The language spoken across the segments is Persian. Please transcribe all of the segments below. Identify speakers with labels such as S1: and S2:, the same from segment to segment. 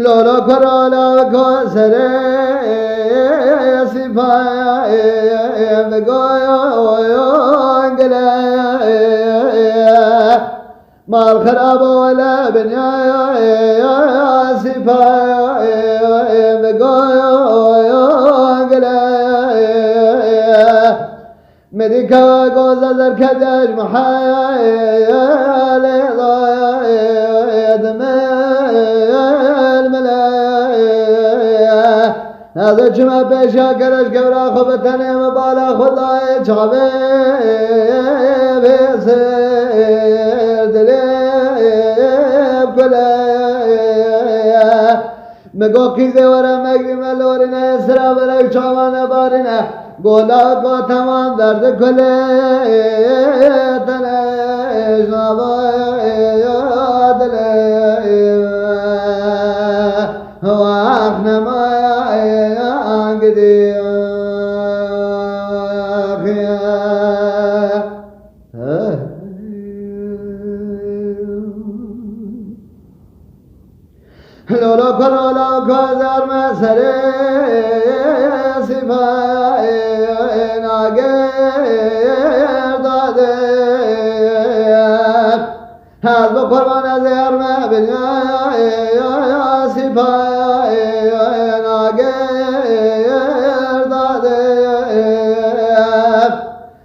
S1: لولا کرالا کوسره سپای بگویان گله مال خراب ولا بنیا سپای بگویان گله مديكا قوزة ذركدش محايا لضايا دمال ملايا هذا جمع بيشا كرش كبرا خبتني مبالا خداي جابي بيسير دليب كلايا مقوكي زورا مقري ملورنا اسرا بلك شوانا بارنا گولا کو تمام درد کله تنش نباید واق نماید لولا کرالا کازار مسره سپای ناگر داده هز بقربان از ارمه بنیا سپای ناگر داده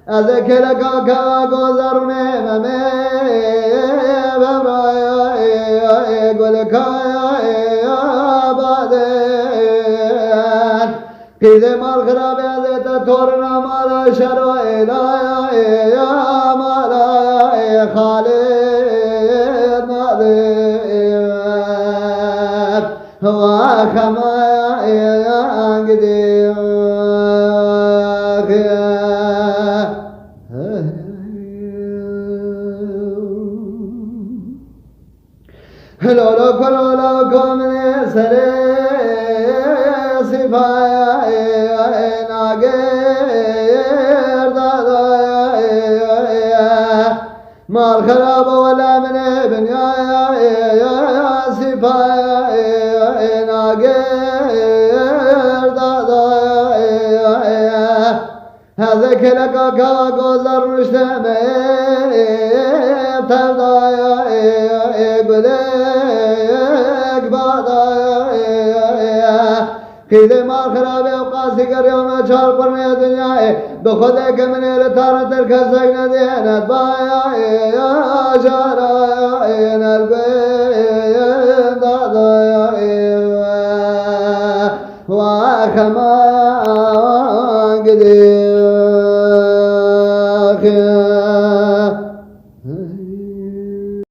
S1: از کلکا که گذرونه ممه بمرای گلکای آبادن قیده مال خرابه ازیتا تورنا مالا شرو ایلای مالا خالد نادر و خمای انگدی لولا کرالا کامنه سره سپای ناگر دادای مال خراب ولا من بنیا سپای ناگر دادای هذا كلكا كوزر مجتمع ترداي قلك بعداي قيد ما خرابي وقاسي كر يوم شار قرني الدنيا بخدك من التار ترك سجن دينت بايا يا جارا نرقين داداي وخما قدير